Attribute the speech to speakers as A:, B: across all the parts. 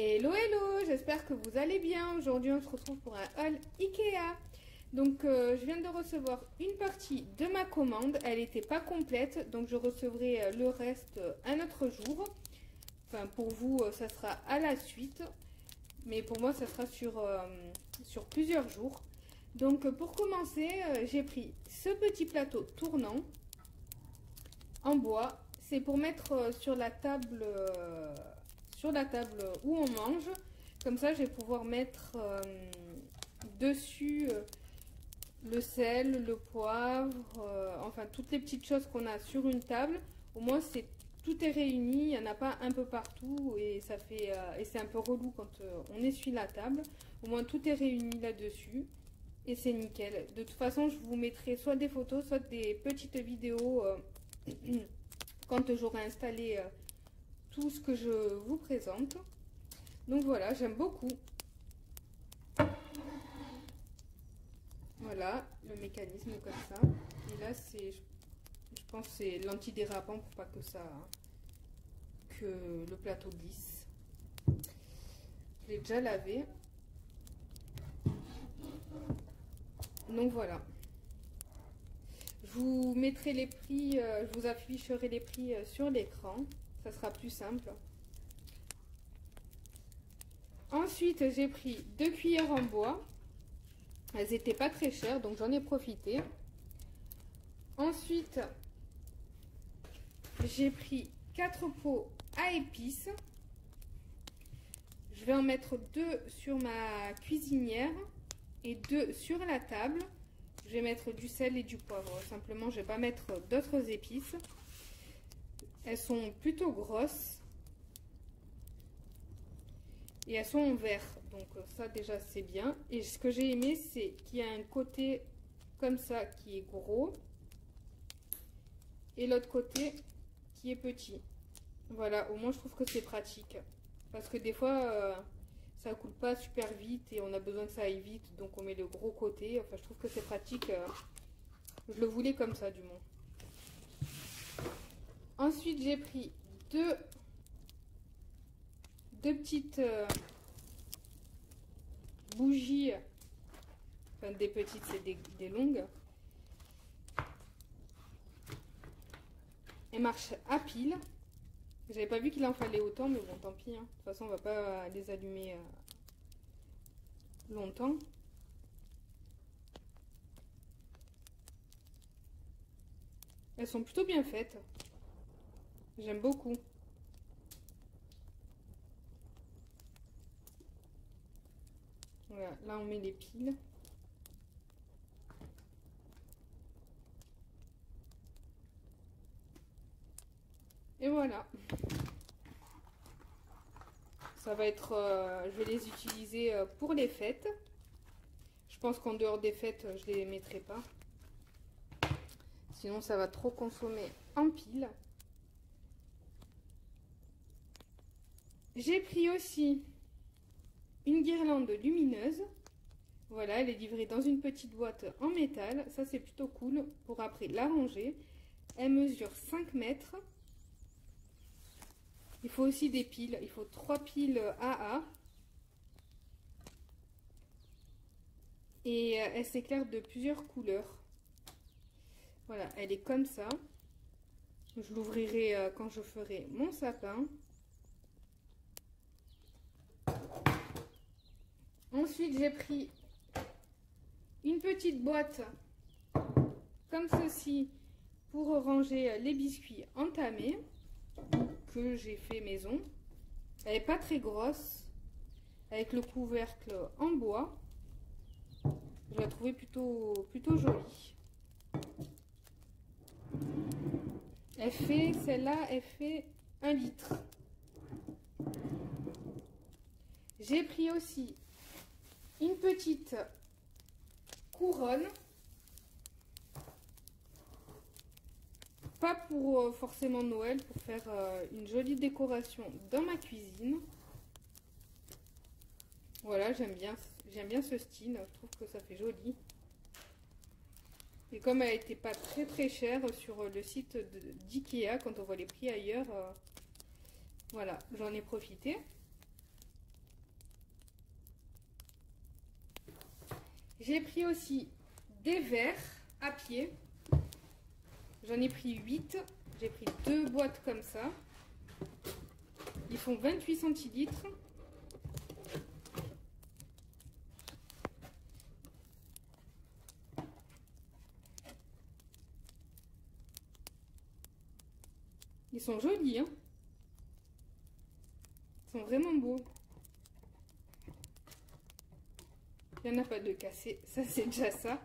A: Hello hello, j'espère que vous allez bien. Aujourd'hui on se retrouve pour un haul Ikea. Donc je viens de recevoir une partie de ma commande, elle n'était pas complète, donc je recevrai le reste un autre jour. Enfin pour vous ça sera à la suite, mais pour moi ça sera sur plusieurs jours. Donc pour commencer, j'ai pris ce petit plateau tournant en bois. C'est pour mettre sur la table où on mange. Comme ça, je vais pouvoir mettre dessus le sel, le poivre, enfin toutes les petites choses qu'on a sur une table. Au moins, tout est réuni. Il n'y en a pas un peu partout et ça fait et c'est un peu relou quand on essuie la table. Au moins, tout est réuni là-dessus et c'est nickel. De toute façon, je vous mettrai soit des photos, soit des petites vidéos quand j'aurai installé tout ce que je vous présente. Donc voilà, j'aime beaucoup. Voilà, le mécanisme comme ça. Et là, c'est, je pense que c'est l'antidérapant pour pas que le plateau glisse. Je l'ai déjà lavé. Donc voilà. Je vous mettrai les prix, je vous afficherai les prix sur l'écran. Ça sera plus simple. Ensuite, j'ai pris 2 cuillères en bois. Elles n'étaient pas très chères, donc j'en ai profité. Ensuite, j'ai pris 4 pots à épices. Je vais en mettre 2 sur ma cuisinière et 2 sur la table. Je vais mettre du sel et du poivre. Simplement, je ne vais pas mettre d'autres épices. Elles sont plutôt grosses. Et elles sont en vert. Donc ça déjà c'est bien. Et ce que j'ai aimé c'est qu'il y a un côté comme ça qui est gros. Et l'autre côté qui est petit. Voilà, au moins je trouve que c'est pratique. Parce que des fois ça coule pas super vite et on a besoin que ça aille vite. Donc on met le gros côté. Enfin je trouve que c'est pratique. Je le voulais comme ça du moins. Ensuite j'ai pris deux petites bougies, enfin des petites, c'est des longues. Elles marchent à pile. J'avais pas vu qu'il en fallait autant, mais bon, tant pis. Hein. De toute façon, on va pas les allumer longtemps. Elles sont plutôt bien faites. J'aime beaucoup. Voilà, là on met les piles. Et voilà. Ça va être, je vais les utiliser pour les fêtes. Je pense qu'en dehors des fêtes, je les mettrai pas. Sinon ça va trop consommer en piles. J'ai pris aussi une guirlande lumineuse. Voilà, elle est livrée dans une petite boîte en métal. Ça, c'est plutôt cool pour après la ranger. Elle mesure 5 mètres. Il faut aussi des piles. Il faut 3 piles AA. Et elle s'éclaire de plusieurs couleurs. Voilà, elle est comme ça. Je l'ouvrirai quand je ferai mon sapin. Ensuite, j'ai pris une petite boîte comme ceci pour ranger les biscuits entamés que j'ai fait maison. Elle n'est pas très grosse, avec le couvercle en bois. Je la trouvais plutôt jolie. Celle-là, elle fait 1 litre. J'ai pris aussi une petite couronne, pas pour forcément Noël, pour faire une jolie décoration dans ma cuisine. Voilà, j'aime bien ce style, je trouve que ça fait joli. Et comme elle n'était pas très chère sur le site d'Ikea, quand on voit les prix ailleurs, voilà, j'en ai profité. J'ai pris aussi des verres à pied. J'en ai pris 8. J'ai pris 2 boîtes comme ça. Ils font 28 centilitres. Ils sont jolis, hein. Ils sont vraiment beaux. Il n'y en a pas de cassés, ça c'est déjà ça.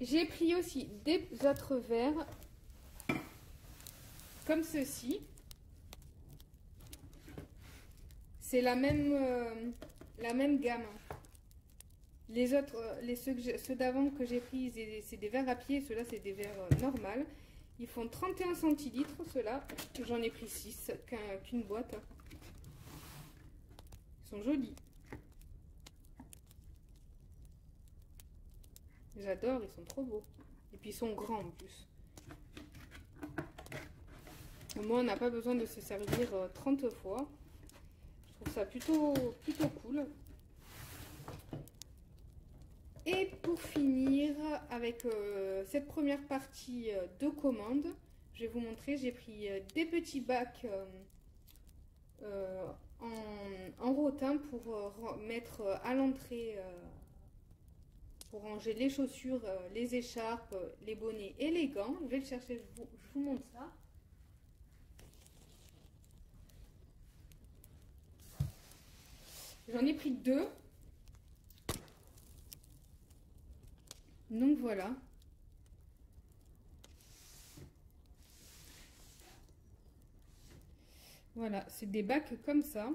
A: J'ai pris aussi des autres verres comme ceci. C'est la même gamme. Les autres, ceux d'avant que j'ai pris, c'est des verres à pied. Ceux-là, c'est des verres normaux. Ils font 31 centilitres, ceux-là. J'en ai pris 6 qu'une boîte. Ils sont jolis. J'adore, ils sont trop beaux. Et puis ils sont grands en plus. Au moins, on n'a pas besoin de se servir 30 fois. Je trouve ça plutôt cool. Et pour finir, avec cette première partie de commande, je vais vous montrer, j'ai pris des petits bacs en rotin pour mettre à l'entrée, pour ranger les chaussures, les écharpes, les bonnets et les gants. Je vais le chercher, je vous montre ça. J'en ai pris 2. Donc voilà. Voilà, c'est des bacs comme ça.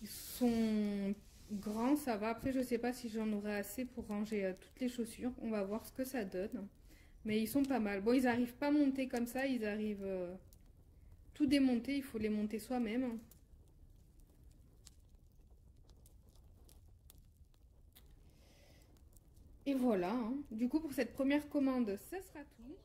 A: Ils sont grands, ça va. Après, je sais pas si j'en aurai assez pour ranger toutes les chaussures. On va voir ce que ça donne. Mais ils sont pas mal. Bon, ils n'arrivent pas montés comme ça. Ils arrivent tout démontés. Il faut les monter soi-même. Et voilà, hein. Du coup, pour cette première commande, ça sera tout.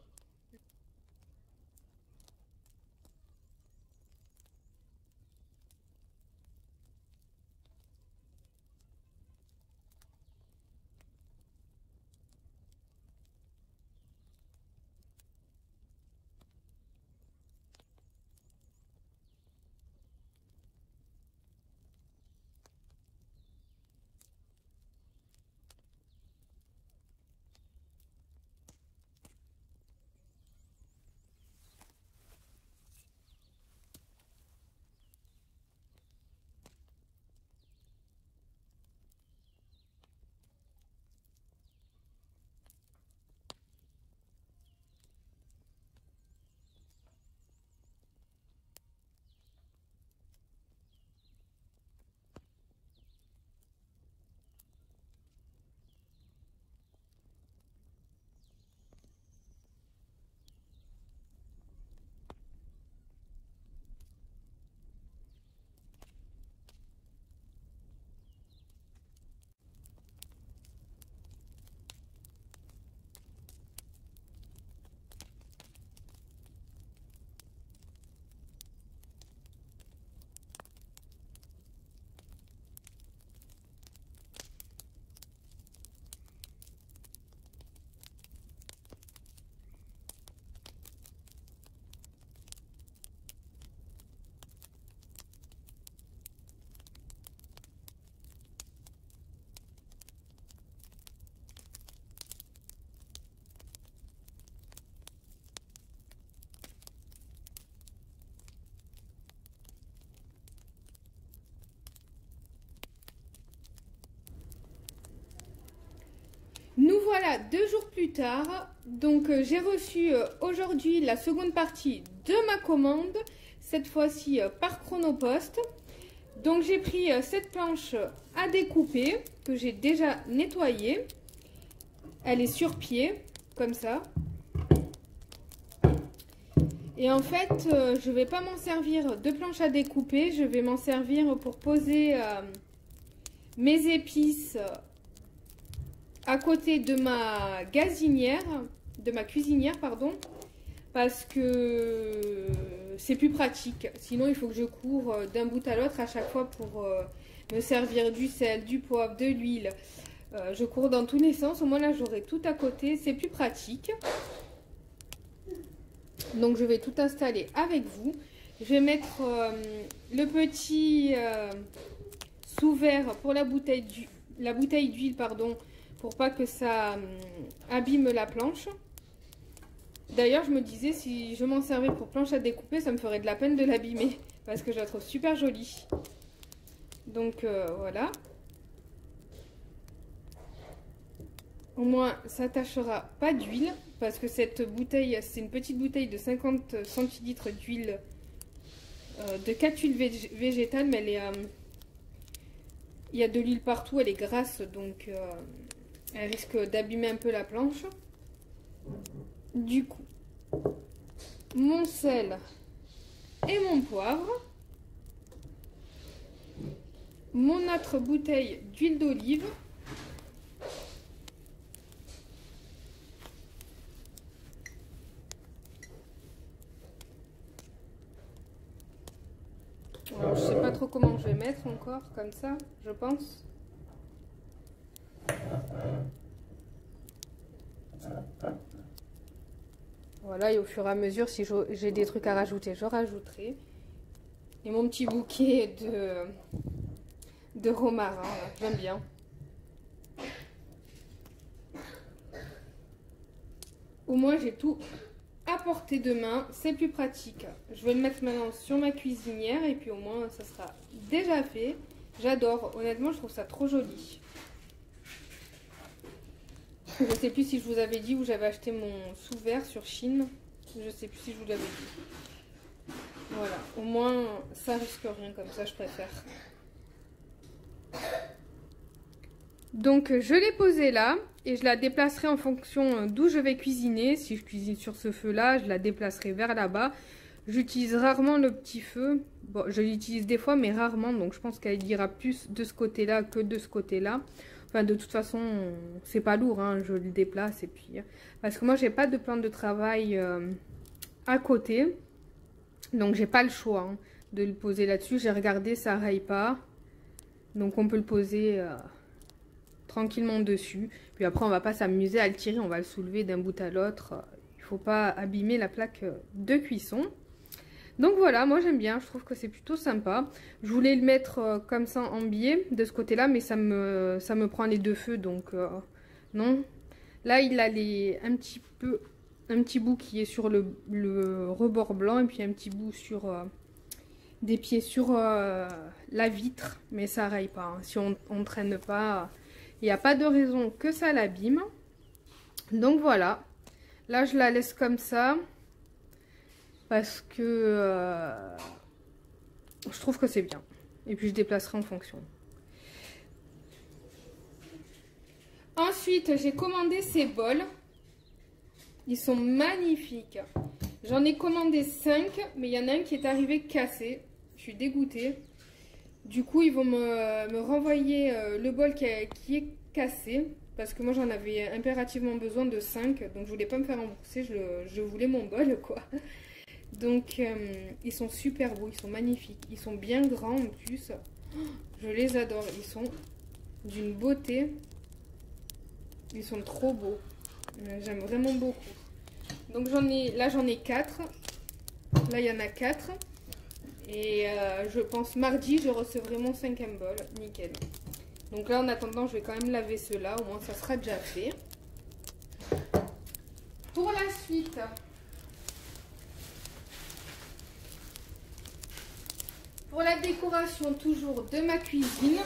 A: Nous voilà 2 jours plus tard. Donc j'ai reçu aujourd'hui la seconde partie de ma commande, cette fois-ci par Chronopost. Donc j'ai pris cette planche à découper que j'ai déjà nettoyée. Elle est sur pied, comme ça. Et en fait, je ne vais pas m'en servir de planche à découper, je vais m'en servir pour poser mes épices à côté de ma gazinière, de ma cuisinière, pardon. parce que c'est plus pratique. Sinon, il faut que je cours d'un bout à l'autre à chaque fois pour me servir du sel, du poivre, de l'huile. Je cours dans tous les sens. Au moins là, j'aurai tout à côté. C'est plus pratique. Donc, je vais tout installer avec vous. Je vais mettre le petit sous-verre pour la bouteille d'huile, pardon, pour pas que ça abîme la planche. D'ailleurs, je me disais, si je m'en servais pour planche à découper, ça me ferait de la peine de l'abîmer, parce que je la trouve super jolie. Donc, voilà. Au moins, ça tâchera pas d'huile, parce que cette bouteille, c'est une petite bouteille de 50 centilitres d'huile, de 4 huiles végétales, mais elle est, il y a de l'huile partout, elle est grasse, donc elle risque d'abîmer un peu la planche. Du coup, mon sel et mon poivre, mon autre bouteille d'huile d'olive, alors, je sais pas trop comment je vais mettre encore, comme ça, je pense. Voilà, et au fur et à mesure, si j'ai des trucs à rajouter, je rajouterai. Et mon petit bouquet de romarin, j'aime bien. Au moins, j'ai tout à portée de main, c'est plus pratique. Je vais le mettre maintenant sur ma cuisinière et puis au moins, ça sera déjà fait. J'adore, honnêtement, je trouve ça trop joli. Je ne sais plus si je vous avais dit où j'avais acheté mon sous-verre sur Chine. Je ne sais plus si je vous l'avais dit. Voilà, au moins ça risque rien, comme ça je préfère. Donc je l'ai posée là et je la déplacerai en fonction d'où je vais cuisiner. Si je cuisine sur ce feu là, je la déplacerai vers là-bas. J'utilise rarement le petit feu. Bon, je l'utilise des fois mais rarement, donc je pense qu'elle ira plus de ce côté là que de ce côté là. Enfin, de toute façon, c'est pas lourd, hein, je le déplace et puis... Parce que moi, j'ai pas de plan de travail à côté. Donc, j'ai pas le choix hein, de le poser là-dessus. J'ai regardé, ça raye pas. Donc, on peut le poser tranquillement dessus. Puis après, on va pas s'amuser à le tirer. On va le soulever d'un bout à l'autre. Il faut pas abîmer la plaque de cuisson. Donc voilà, moi j'aime bien, je trouve que c'est plutôt sympa. Je voulais le mettre comme ça en biais de ce côté-là, mais ça me prend les deux feux, donc non. Là, il a un petit bout qui est sur le rebord blanc et puis un petit bout sur des pieds sur la vitre, mais ça raye pas. Hein. Si on ne traîne pas, il n'y a pas de raison que ça l'abîme. Donc voilà, là je la laisse comme ça. Parce que je trouve que c'est bien. Et puis je déplacerai en fonction. Ensuite, j'ai commandé ces bols. Ils sont magnifiques. J'en ai commandé 5, mais il y en a un qui est arrivé cassé. Je suis dégoûtée. Du coup, ils vont me renvoyer le bol qui est cassé. Parce que moi, j'en avais impérativement besoin de 5. Donc, je voulais pas me faire rembourser. Je voulais mon bol, quoi. Donc, ils sont super beaux, ils sont magnifiques. Ils sont bien grands en plus. Je les adore. Ils sont d'une beauté. Ils sont trop beaux. J'aime vraiment beaucoup. Donc, j'en ai 4. Là, il y en a 4. Et je pense mardi, je recevrai mon 5e bol. Nickel. Donc là, en attendant, je vais quand même laver ceux-là. Au moins, ça sera déjà fait. Pour la suite... Pour la décoration toujours de ma cuisine,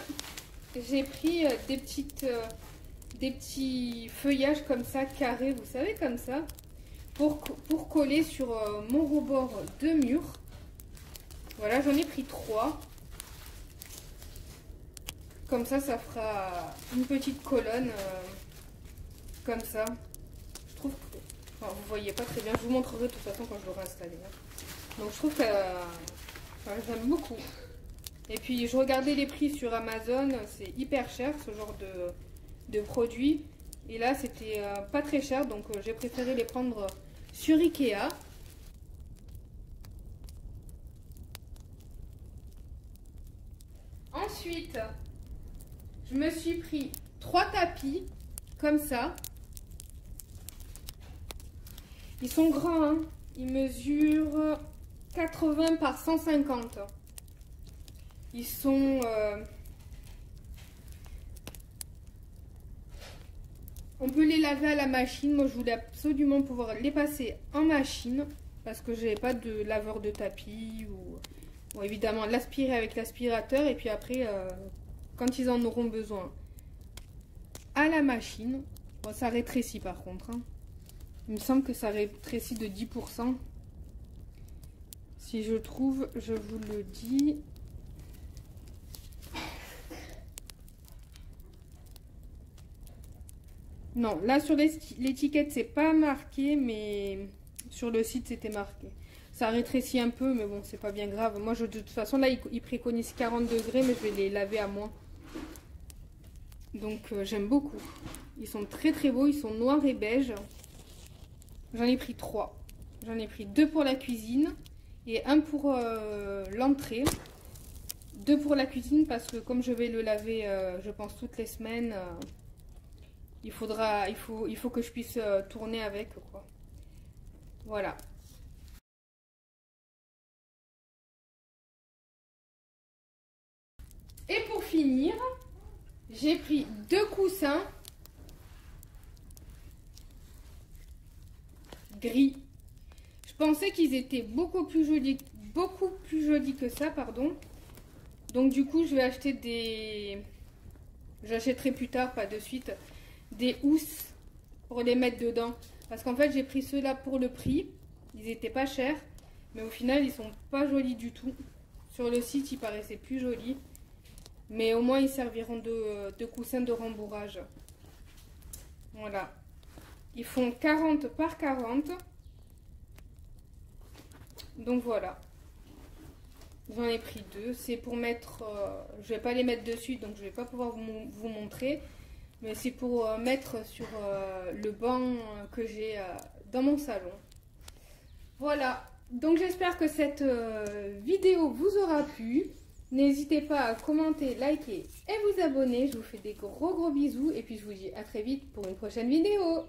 A: j'ai pris des petits feuillages comme ça, carrés, vous savez, comme ça, pour coller sur mon rebord de mur. Voilà, j'en ai pris 3. Comme ça, ça fera une petite colonne comme ça. Je trouve que... Enfin, vous voyez pas très bien, je vous montrerai de toute façon quand je l'aurai installé. Hein. Donc je trouve que... Enfin, j'aime beaucoup. Et puis je regardais les prix sur Amazon, c'est hyper cher ce genre de produits. Et là c'était pas très cher, donc j'ai préféré les prendre sur Ikea. Ensuite, je me suis pris 3 tapis, comme ça. Ils sont grands, hein. Ils mesurent 80 par 150. Ils sont... On peut les laver à la machine. Moi, je voulais absolument pouvoir les passer en machine parce que je n'avais pas de laveur de tapis ou... Bon, évidemment, l'aspirer avec l'aspirateur et puis après, quand ils en auront besoin, à la machine. Bon, ça rétrécit par contre, hein. Il me semble que ça rétrécit de 10%. Si je trouve, je vous le dis. Non, là sur l'étiquette, c'est pas marqué, mais sur le site, c'était marqué. Ça rétrécit un peu, mais bon, c'est pas bien grave. Moi, de toute façon, là, ils préconisent 40 degrés, mais je vais les laver à moins. Donc, j'aime beaucoup. Ils sont très très beaux, ils sont noirs et beige. J'en ai pris 3. J'en ai pris 2 pour la cuisine et 1 pour l'entrée. 2 pour la cuisine parce que comme je vais le laver, je pense, toutes les semaines, il faut que je puisse tourner avec, quoi. Voilà. Et pour finir, j'ai pris 2 coussins gris. Je pensais qu'ils étaient beaucoup plus jolis que ça, pardon. Donc du coup, je vais acheter des... J'achèterai plus tard, pas de suite, des housses pour les mettre dedans. Parce qu'en fait, j'ai pris ceux-là pour le prix. Ils étaient pas chers, mais au final, ils sont pas jolis du tout. Sur le site, ils paraissaient plus jolis. Mais au moins, ils serviront de coussins de rembourrage. Voilà. Ils font 40 par 40. Donc voilà. J'en ai pris 2. C'est pour mettre... je vais pas les mettre dessus, donc je vais pas pouvoir vous montrer. Mais c'est pour mettre sur le banc que j'ai dans mon salon. Voilà. Donc j'espère que cette vidéo vous aura plu. N'hésitez pas à commenter, liker et vous abonner. Je vous fais des gros bisous et puis je vous dis à très vite pour une prochaine vidéo.